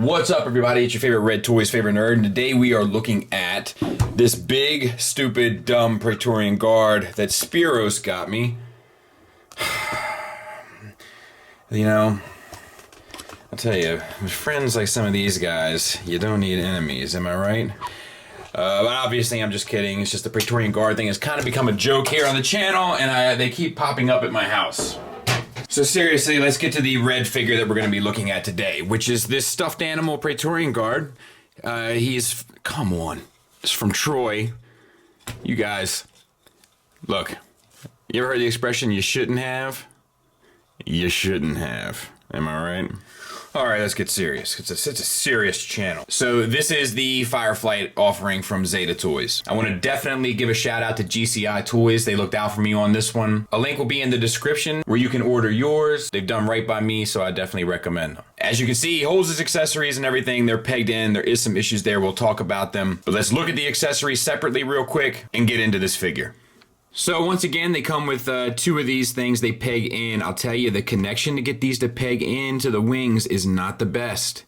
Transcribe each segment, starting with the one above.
What's up, everybody? It's your favorite Red Toys, favorite nerd, and today we are looking at this big, stupid, dumb Praetorian Guard that Spiros got me. You know, I'll tell you, with friends like some of these guys, you don't need enemies, am I right? But obviously I'm just kidding. It's just the Praetorian Guard thing has kind of become a joke here on the channel, and they keep popping up at my house. So seriously, let's get to the red figure that we're going to be looking at today, which is this stuffed animal Praetorian Guard. Come on, it's from Troy. You guys, look, you ever heard the expression, you shouldn't have? You shouldn't have. Am I right? Alright, let's get serious. It's a serious channel. So this is the Fireflight offering from Zeta Toys. I want to definitely give a shout out to GCI Toys. They looked out for me on this one. A link will be in the description where you can order yours. They've done right by me, so I definitely recommend them. As you can see, he holds his accessories and everything. They're pegged in. There is some issues there. We'll talk about them. But let's look at the accessories separately real quick and get into this figure. So once again, they come with two of these things they peg in. I'll tell you, the connection to get these to peg into the wings is not the best.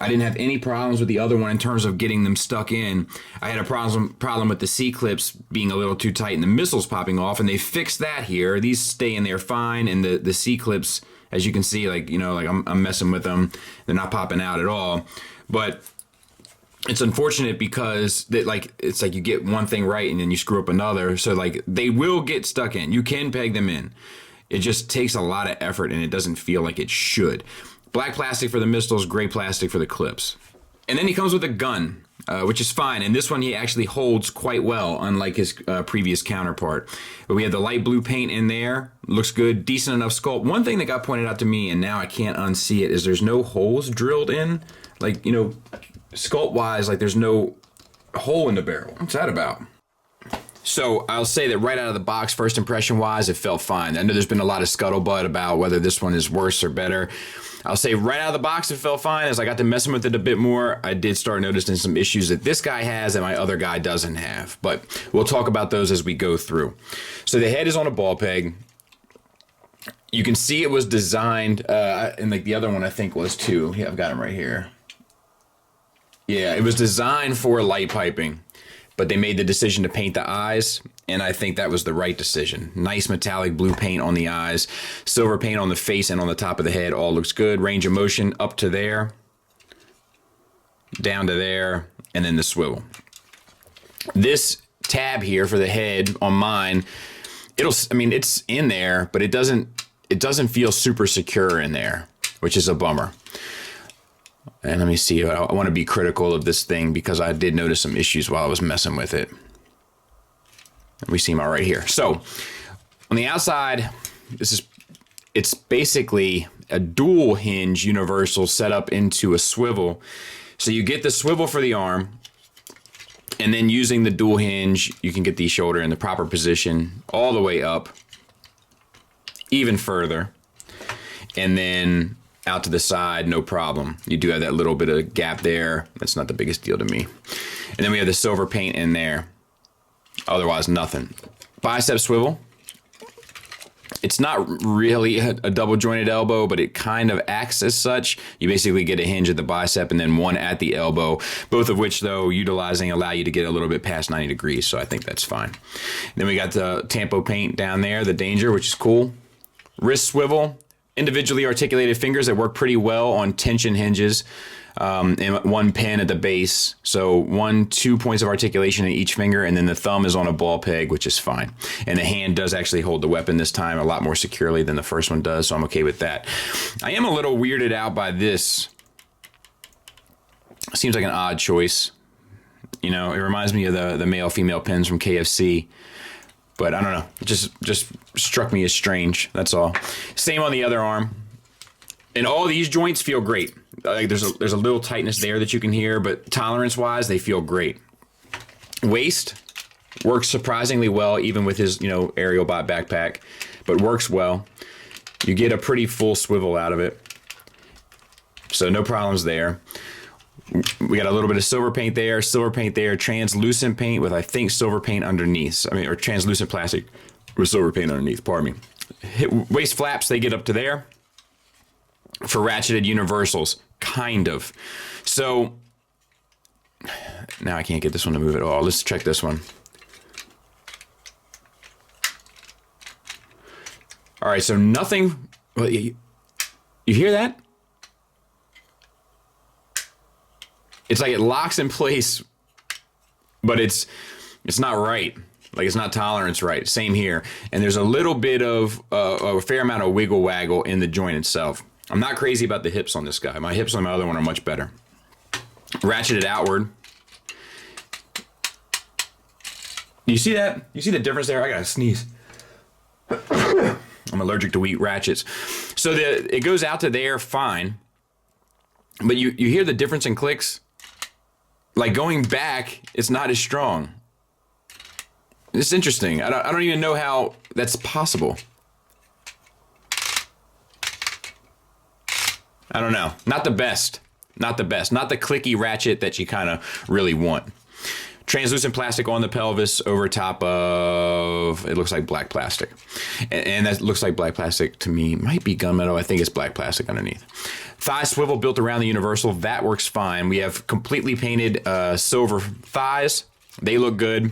I didn't have any problems with the other one in terms of getting them stuck in. I had a problem with the C-clips being a little too tight and the missiles popping off, and they fixed that here. These stay in there fine, and the C-clips, as you can see, like, you know, like I'm messing with them. They're not popping out at all. But it's unfortunate because it's like you get one thing right and then you screw up another. So like they will get stuck in. You can peg them in. It just takes a lot of effort and it doesn't feel like it should. Black plastic for the missiles, gray plastic for the clips. And then he comes with a gun, which is fine. And this one he actually holds quite well, unlike his previous counterpart. But we have the light blue paint in there. Looks good, decent enough sculpt. One thing that got pointed out to me, and now I can't unsee it, is there's no holes drilled in. Like, you know, sculpt-wise, like there's no hole in the barrel. What's that about? So I'll say that right out of the box, first impression-wise, it felt fine. I know there's been a lot of scuttlebutt about whether this one is worse or better. I'll say right out of the box, it felt fine. As I got to messing with it a bit more, I did start noticing some issues that this guy has that my other guy doesn't have. But we'll talk about those as we go through. So the head is on a ball peg. You can see it was designed, and like the other one I think was too. Yeah, I've got him right here. Yeah, it was designed for light piping, but they made the decision to paint the eyes, and I think that was the right decision. Nice metallic blue paint on the eyes, silver paint on the face and on the top of the head, all looks good. Range of motion up to there, down to there, and then the swivel. This tab here for the head on mine, it's in there, but it doesn't feel super secure in there, which is a bummer. And let me see, I want to be critical of this thing because I did notice some issues while I was messing with it. We see them all right here. So, on the outside, it's basically a dual hinge universal set up into a swivel. So you get the swivel for the arm, and then using the dual hinge, you can get the shoulder in the proper position all the way up, even further, and then out to the side, no problem. You do have that little bit of gap there. That's not the biggest deal to me. And then we have the silver paint in there. Otherwise, nothing. Bicep swivel. It's not really a double jointed elbow, but it kind of acts as such. You basically get a hinge at the bicep and then one at the elbow, both of which, though, utilizing allow you to get a little bit past 90 degrees, so I think that's fine. Then we got the Tampo paint down there, the Danger, which is cool. Wrist swivel. Individually articulated fingers that work pretty well on tension hinges, and one pin at the base. So 2 points of articulation in each finger, and then the thumb is on a ball peg, which is fine. And the hand does actually hold the weapon this time a lot more securely than the first one does, so I'm okay with that. I am a little weirded out by this. Seems like an odd choice. You know, it reminds me of the male-female pins from KFC. But I don't know, it just struck me as strange, that's all. Same on the other arm. And all these joints feel great. Like there's a little tightness there that you can hear, but tolerance-wise, they feel great. Waist works surprisingly well, even with his, you know, aerial bot backpack, but works well. You get a pretty full swivel out of it. So no problems there. We got a little bit of silver paint there, translucent paint with, I think, silver paint underneath. I mean, or translucent plastic with silver paint underneath, pardon me. Waist flaps, they get up to there. For ratcheted universals, kind of. So now I can't get this one to move at all. Let's check this one. All right, so nothing. Well, you hear that? It's like it locks in place, but it's not right. Like it's not tolerance right. Same here. And there's a little bit of a fair amount of wiggle waggle in the joint itself. I'm not crazy about the hips on this guy. My hips on my other one are much better. Ratcheted outward. You see that? You see the difference there? I gotta sneeze. I'm allergic to wheat ratchets. So it goes out to there fine. But you hear the difference in clicks? Like going back, it's not as strong. It's interesting. I don't even know how that's possible. I don't know. Not the best. Not the best. Not the clicky ratchet that you kind of really want. Translucent plastic on the pelvis over top of, it looks like black plastic. And that looks like black plastic to me. Might be gunmetal. I think it's black plastic underneath. Thigh swivel built around the universal. That works fine. We have completely painted silver thighs. They look good.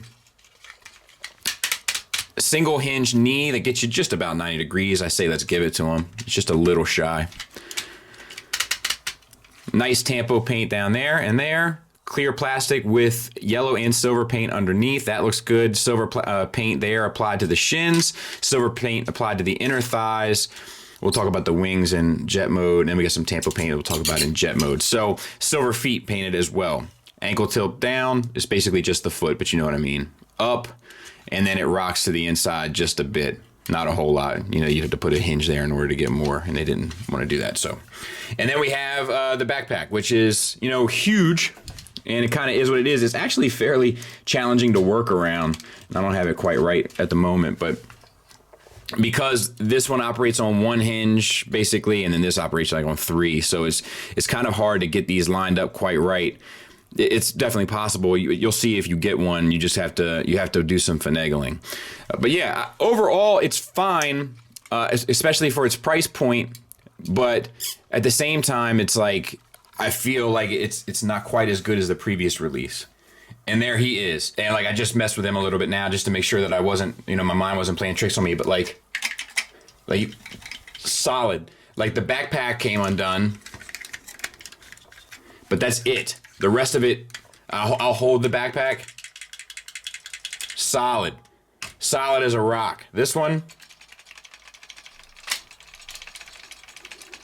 Single hinge knee that gets you just about 90 degrees. I say let's give it to him. It's just a little shy. Nice tampo paint down there and there. Clear plastic with yellow and silver paint underneath. That looks good. Silver paint there applied to the shins. Silver paint applied to the inner thighs. We'll talk about the wings in jet mode. And then we got some tampo paint that we'll talk about in jet mode. So silver feet painted as well. Ankle tilt down is basically just the foot, but you know what I mean. Up, and then it rocks to the inside just a bit. Not a whole lot. You know, you have to put a hinge there in order to get more, and they didn't want to do that. So, and then we have the backpack, which is, you know, huge. And it kind of is what it is. It's actually fairly challenging to work around. And I don't have it quite right at the moment, but because this one operates on one hinge basically, and then this operates like on three, so it's kind of hard to get these lined up quite right. It's definitely possible. You'll see if you get one. You just have to do some finagling. But yeah, overall it's fine, especially for its price point. But at the same time, it's like, I feel like it's not quite as good as the previous release. And there he is. And like I just messed with him a little bit now just to make sure that I wasn't, you know, my mind wasn't playing tricks on me, but like solid. Like the backpack came undone. But that's it. The rest of it, I'll hold the backpack. Solid. Solid as a rock. This one,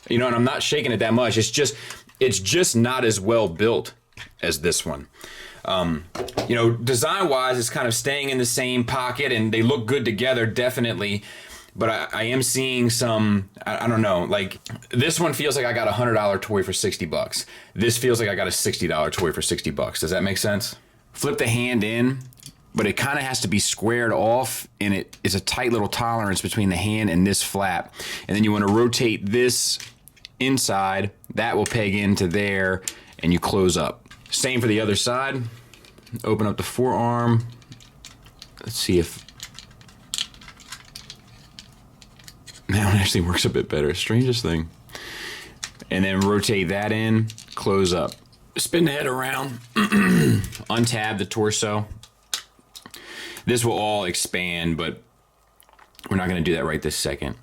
you know, and I'm not shaking it that much. It's just not as well built as this one. You know, design-wise, it's kind of staying in the same pocket, and they look good together, definitely. But I am seeing some, I don't know, like this one feels like I got a $100 toy for $60. This feels like I got a $60 toy for $60. Does that make sense? Flip the hand in, but it kind of has to be squared off, and it is a tight little tolerance between the hand and this flap. And then you want to rotate this inside, that will peg into there, and you close up. Same for the other side. Open up the forearm. Let's see if that one actually works a bit better. Strangest thing. And then rotate that in, close up. Spin the head around, untab the torso. This will all expand, but we're not going to do that right this second.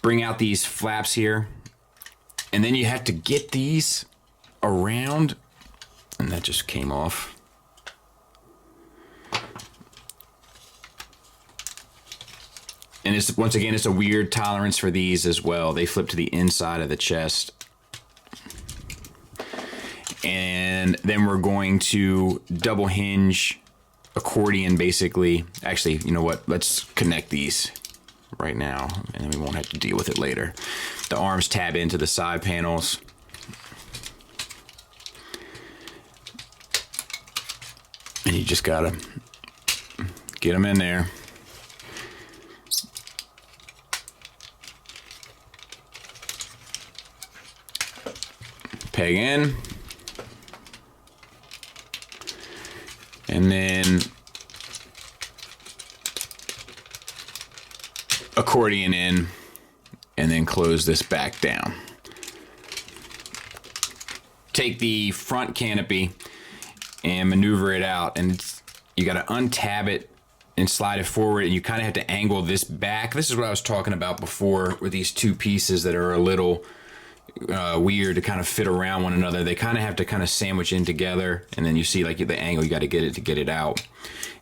Bring out these flaps here. And then you have to get these around, and that just came off. And it's, once again, it's a weird tolerance for these as well. They flip to the inside of the chest. And then we're going to double hinge accordion, basically. Actually, you know what? Let's connect these right now, and then we won't have to deal with it later. The arms tab into the side panels. And you just gotta get them in there. Peg in. And then accordion in, and then close this back down. take the front canopy and maneuver it out, and you got to untab it and slide it forward, and you kind of have to angle this back. This is what I was talking about before with these two pieces that are a little weird to kind of fit around one another. They kind of have to kind of sandwich in together, and then you see like the angle you got to get it out.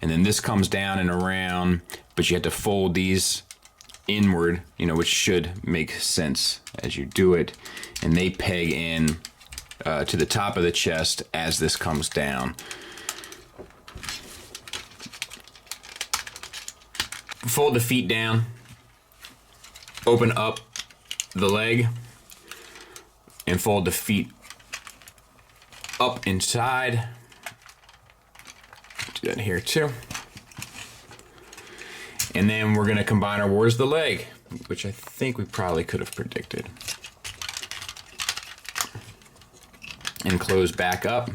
And then this comes down and around, but you have to fold these inward, you know, which should make sense as you do it. And they peg in to the top of the chest as this comes down. Fold the feet down, open up the leg, and fold the feet up inside. Do that here too. And then we're gonna combine our where's the leg, which I think we probably could have predicted. And close back up.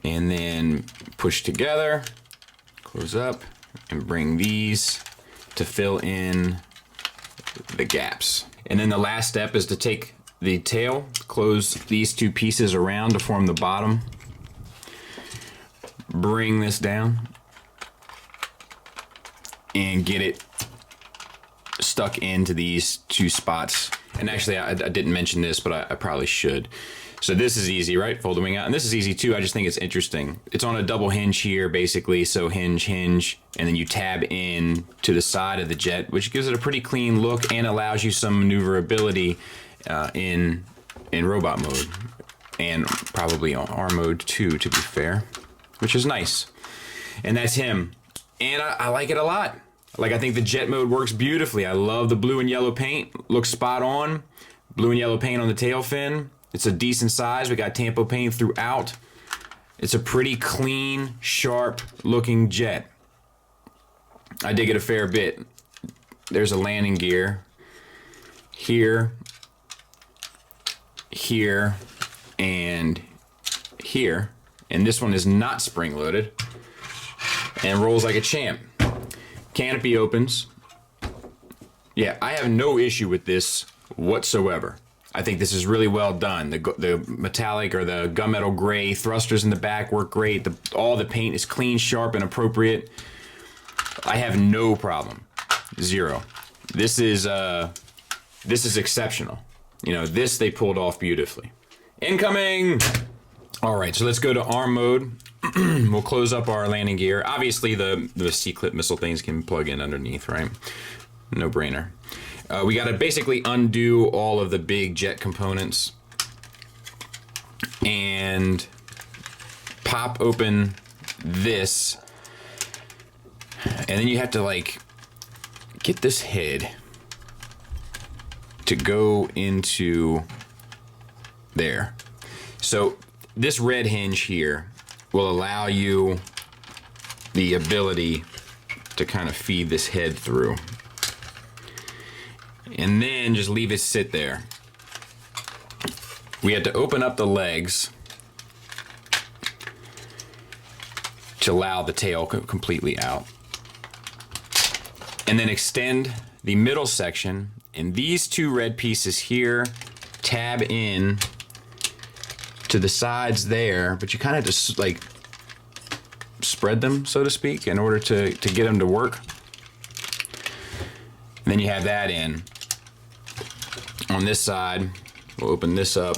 And then push together, close up, and bring these to fill in the gaps. And then the last step is to take the tail, close these two pieces around to form the bottom, bring this down, and get it stuck into these two spots. And actually, I didn't mention this, but I probably should. So this is easy, right? Fold the wing out. And this is easy too. I just think it's interesting. It's on a double hinge here, basically. So hinge, hinge, and then you tab in to the side of the jet, which gives it a pretty clean look and allows you some maneuverability in robot mode. And probably on R mode too, to be fair, which is nice. And that's him. And I like it a lot. Like, I think the jet mode works beautifully. I love the blue and yellow paint. Looks spot on. Blue and yellow paint on the tail fin. It's a decent size. We got Tampo paint throughout. It's a pretty clean, sharp looking jet. I dig it a fair bit. There's a landing gear here, here, and here. And this one is not spring loaded and rolls like a champ. Canopy opens. Yeah, I have no issue with this whatsoever. I think this is really well done. The metallic or the gunmetal gray thrusters in the back work great. All the paint is clean, sharp, and appropriate. I have no problem. Zero. This is exceptional. You know, this they pulled off beautifully. Incoming! All right, so let's go to arm mode. We'll close up our landing gear. Obviously, the C-clip missile things can plug in underneath, right? No brainer. We got to basically undo all of the big jet components and pop open this, and then you have to like get this head to go into there. So this red hinge here will allow you the ability to kind of feed this head through. And then just leave it sit there. We had to open up the legs to allow the tail completely out. And then extend the middle section, and these two red pieces here tab in to the sides there, but you kind of just like spread them, so to speak, in order to get them to work. And then you have that in. On this side, we'll open this up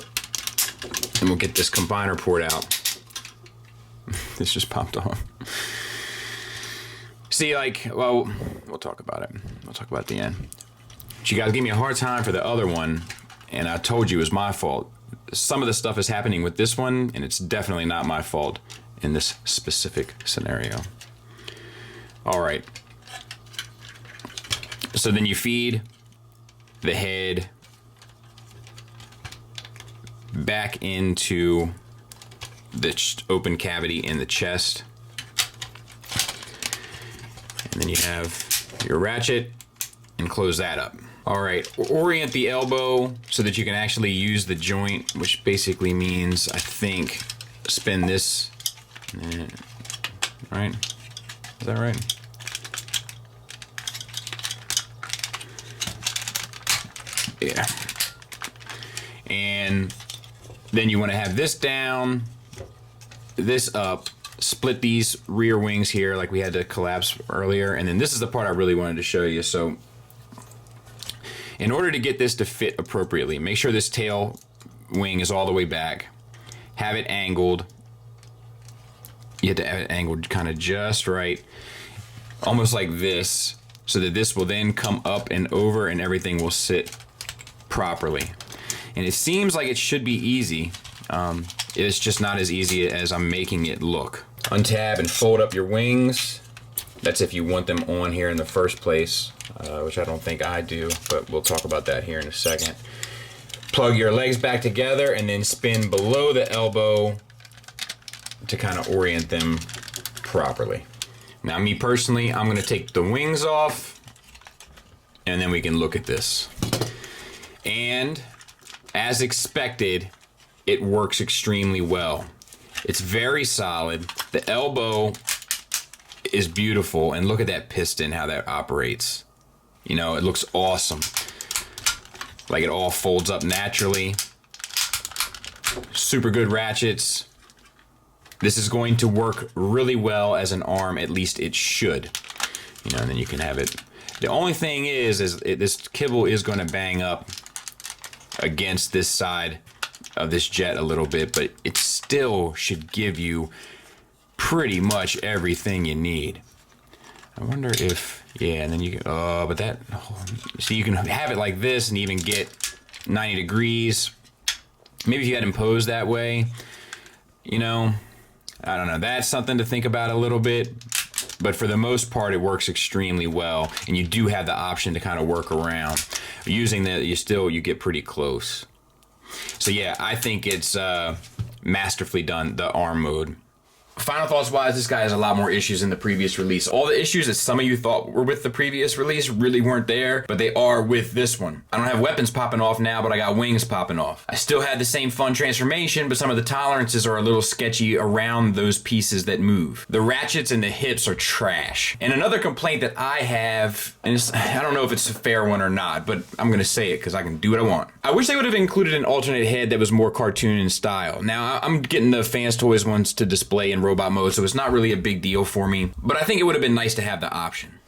and we'll get this combiner port out. This just popped off. See, like, well, we'll talk about it. We'll talk about it at the end. But you guys gave me a hard time for the other one, and I told you it was my fault. Some of the stuff is happening with this one, and it's definitely not my fault in this specific scenario. All right. So then you feed the head back into the open cavity in the chest. And then you have your ratchet and close that up. All right, orient the elbow so that you can actually use the joint, which basically means, I think, spin this. Right? Is that right? Yeah. And then you want to have this down, this up, split these rear wings here like we had to collapse earlier, and then this is the part I really wanted to show you. So in order to get this to fit appropriately, make sure this tail wing is all the way back. Have it angled. You have to have it angled kind of just right, almost like this, so that this will then come up and over and everything will sit properly. And it seems like it should be easy. It's just not as easy as I'm making it look. Untab and fold up your wings. That's if you want them on here in the first place, which I don't think I do, but we'll talk about that here in a second. Plug your legs back together and then spin below the elbow to kind of orient them properly. Now, me personally, I'm gonna take the wings off and then we can look at this. And as expected, it works extremely well. It's very solid. The elbow is beautiful, and look at that piston, how that operates. You know, it looks awesome. Like it all folds up naturally. Super good ratchets. This is going to work really well as an arm, at least it should. You know, and then you can have it. The only thing is this kibble is going to bang up against this side of this jet a little bit, but it still should give you pretty much everything you need. I wonder if, yeah, and then you can, but that, so you can have it like this and even get 90 degrees. Maybe if you had them posed that way, you know, I don't know, that's something to think about a little bit. But for the most part, it works extremely well, and you do have the option to kind of work around. Using that, you get pretty close. So yeah, I think it's masterfully done, the arm mode. Final thoughts wise, this guy has a lot more issues than the previous release. All the issues that some of you thought were with the previous release really weren't there, but they are with this one. I don't have weapons popping off now, but I got wings popping off. I still had the same fun transformation, but some of the tolerances are a little sketchy around those pieces that move. The ratchets and the hips are trash. And another complaint that I have, and I don't know if it's a fair one or not, but I'm gonna say it because I can do what I want. I wish they would have included an alternate head that was more cartoon in style. Now, I'm getting the Fanstoys ones to display in robot mode, so it's not really a big deal for me, but I think it would have been nice to have the option.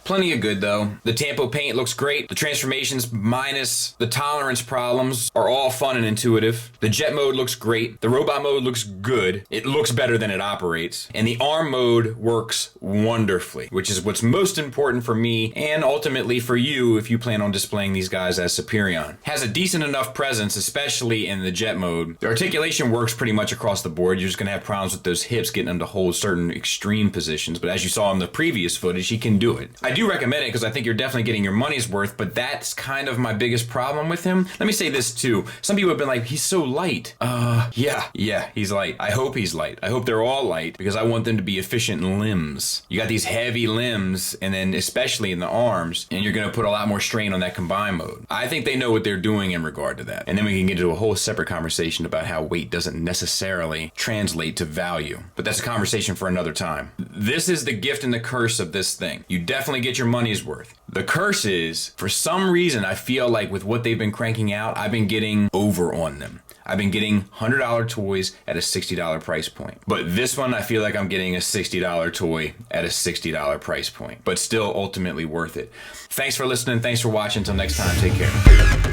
Plenty of good though. The Tampo paint looks great. The transformations minus the tolerance problems are all fun and intuitive. The jet mode looks great. The robot mode looks good. It looks better than it operates. And the arm mode works wonderfully, which is what's most important for me and ultimately for you if you plan on displaying these guys as Superion. Has a decent enough presence, especially in the jet mode. The articulation works pretty much across the board. You're just gonna have problems with those hips getting them to hold certain extreme positions, but as you saw in the previous footage, he can do it. I do recommend it because I think you're definitely getting your money's worth, but that's kind of my biggest problem with him. Let me say this too. Some people have been like, he's so light. Yeah, he's light. I hope he's light. I hope they're all light because I want them to be efficient limbs. You got these heavy limbs, and then especially in the arms, and you're gonna put a lot more strain on that combine mode. I think they know what they're doing in regard to that. And then we can get into a whole separate conversation about how weight doesn't necessarily translate to value. But that's a conversation for another time. This is the gift and the curse of this thing. You definitely get your money's worth. The curse is, for some reason, I feel like with what they've been cranking out, I've been getting over on them. I've been getting $100 toys at a $60 price point. But this one, I feel like I'm getting a $60 toy at a $60 price point. But still ultimately worth it. Thanks for listening. Thanks for watching. Until next time, take care.